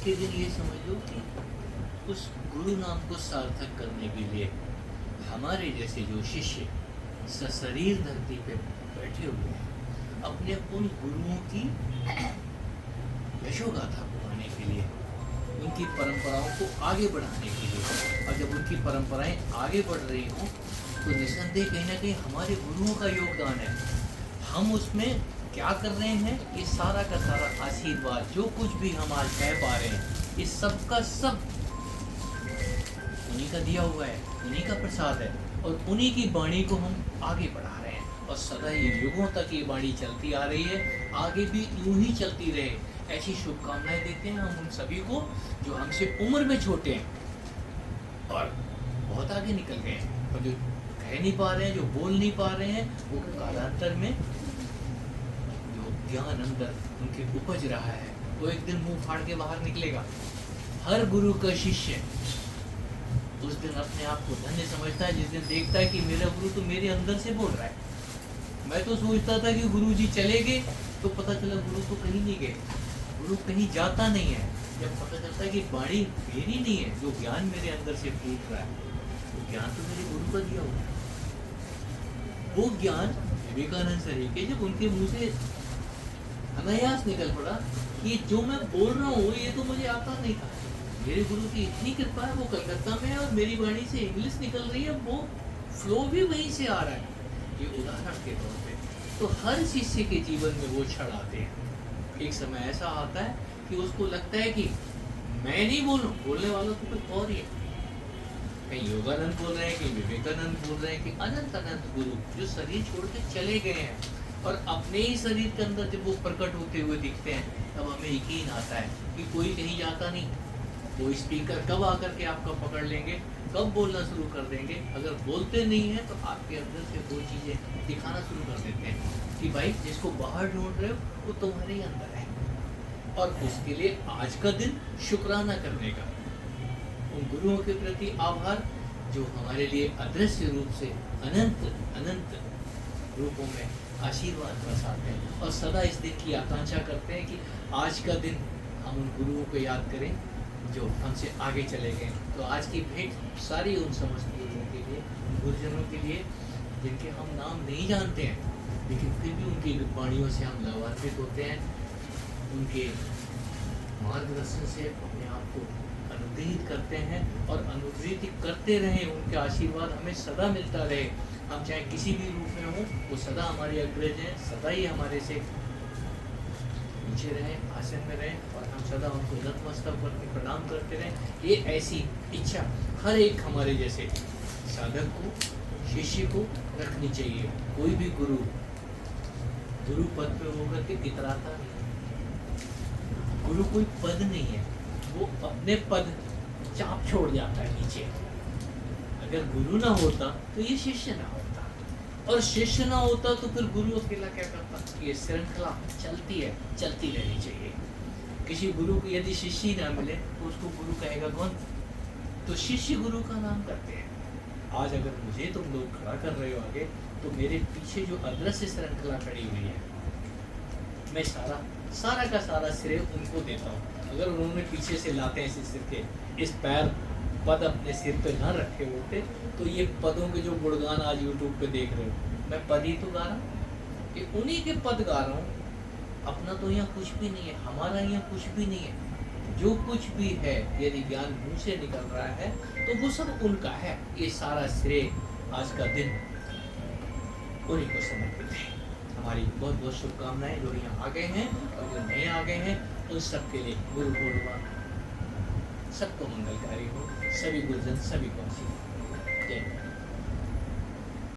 के दिन ये समझ लो कि उस गुरु नाम को सार्थक करने के लिए हमारे जैसे जो शिष्य सशरीर धरती पे बैठे हुए हैं, अपने उन गुरुओं की यशोगाथा बढ़ाने के लिए, उनकी परंपराओं को आगे बढ़ाने के लिए, और जब उनकी परंपराएं आगे बढ़ रही हों तो निस्संदेह कहीं ना कहीं हमारे गुरुओं का योगदान है। हम उसमें क्या कर रहे हैं, ये सारा का सारा आशीर्वाद जो कुछ भी हम आज कह पा रहे हैं, ये सब का सब उन्हीं का दिया हुआ है, उन्हीं का प्रसाद है, और उन्हीं की वाणी को हम आगे बढ़ा रहे हैं, और सदा ही युगों तक ये वाणी चलती आ रही है, आगे भी यूं ही चलती रहे, ऐसी शुभकामनाएं देते हैं हम उन सभी को जो हमसे उम्र में छोटे हैं और बहुत आगे निकल गए हैं, और जो कह नहीं पा रहे हैं, जो बोल नहीं पा रहे हैं, वो कालांतर में जो ज्ञान अंदर उनके उपज रहा है वो एक दिन मुंह फाड़ के बाहर निकलेगा। हर गुरु का शिष्य उस दिन अपने आप को धन्य समझता है जिस दिन देखता है कि मेरा गुरु तो मेरे अंदर से बोल रहा है। मैं तो सोचता था कि गुरु जी चले गए, तो पता चला गुरु तो कहीं नहीं गए, गुरु कहीं जाता नहीं है। जब पता चलता है कि वाणी मेरी नहीं है, जो ज्ञान मेरे अंदर से फूट रहा है, वो ज्ञान तो मेरे गुरु का दिया हुआ है। वो ज्ञान विवेकानंद सर के जब उनके मुंह से अनायास निकल पड़ा कि जो मैं बोल रहा हूँ ये तो मुझे आता नहीं था, मेरे गुरु की इतनी कृपा है, वो कलकत्ता में है और मेरी वाणी से इंग्लिश निकल रही है, वो फ्लो भी वहीं से आ रहा है। ये उदाहरण के तौर पे तो हर शिष्य के जीवन में वो क्षण आते हैं। एक समय ऐसा आता है कि उसको लगता है कि मैं नहीं बोलूं, बोलने वाला तो कोई और ही है। कहीं योगानंद बोल रहे हैं, कहीं विवेकानंद बोल रहे हैं, कि अनंत अनंत गुरु जो शरीर छोड़ के चले गए हैं, और अपने ही शरीर के अंदर जब वो प्रकट होते हुए दिखते हैं, तब हमें यकीन आता है कि कोई कहीं जाता नहीं। वो स्पीकर कब आकर के आपका पकड़ लेंगे, कब बोलना शुरू कर देंगे। अगर बोलते नहीं हैं तो आपके अंदर से वो चीज़ें दिखाना शुरू कर देते हैं कि भाई जिसको बाहर ढूंढ रहे हो वो तुम्हारे ही अंदर है। और उसके लिए आज का दिन शुक्राना करने का, उन गुरुओं के प्रति आभार जो हमारे लिए अदृश्य रूप से अनंत अनंत रूपों में आशीर्वाद बरसाते हैं, और सदा इस दिन की आकांक्षा करते हैं कि आज का दिन हम उन गुरुओं को याद करें जो हमसे आगे चले गए। तो आज की भेंट सारी उन समस्त गुरुओं के लिए, गुरुजनों के लिए जिनके हम नाम नहीं जानते हैं, लेकिन फिर भी उनकी वाणियों से हम लाभान्वित होते हैं, उनके मार्गदर्शन से अपने आप को अनुग्रहित करते हैं, और अनुग्रहित करते रहें, उनके आशीर्वाद हमें सदा मिलता रहे। हम चाहे किसी भी रूप में हों, वो सदा हमारे अग्रज हैं, सदा ही हमारे से नीचे रहें, आसन में रहें, और हम सदा उनको नतमस्तक करके प्रणाम करते रहें। ये ऐसी इच्छा हर एक हमारे जैसे साधक को, शिष्य को रखनी चाहिए। कोई भी गुरु गुरु पद पे होकर के इतराता नहीं। गुरु कोई पद नहीं है, वो अपने पद चाप छोड़ जाता है नीचे। अगर गुरु ना होता तो ये शिष्य ना होता, और शिष्य ना होता तो फिर गुरु अकेला क्या करता। ये श्रृंखला चलती है, चलती रहनी चाहिए। किसी गुरु को यदि शिष्य ही ना मिले तो उसको गुरु कहेगा कौन? तो शिष्य गुरु का नाम करते हैं। आज अगर मुझे तुम लोग खड़ा कर रहे हो आगे, तो मेरे पीछे जो अदृश्य श्रृंखला खड़ी हुई है, मैं सारा का सारा श्रेय उनको देता हूँ। अगर उन्होंने पीछे से लाते हैं सिर के इस पैर पद अपने सिर पे ना रखे होते, तो ये पदों के जो गुणगान आज यूट्यूब पे देख रहे हो, मैं पद ही तो गा रहा हूँ, कि उन्हीं के पद गा रहा हूँ। अपना तो यहाँ कुछ भी नहीं है, हमारा यहाँ कुछ भी नहीं है। जो कुछ भी है, यदि ज्ञान मुँह से निकल रहा है तो वो सब उनका है। ये सारा श्रेय आज का दिन उन्हीं को समर्पित है। हमारी बहुत बहुत शुभकामनाएं जो यहाँ आ गए हैं और जो नहीं आ गए हैं, उन सब के लिए गुरु पूर्णिमा सबको मंगलकारी हो, सभी गुरुजन सभी को आशीर्वाद। जय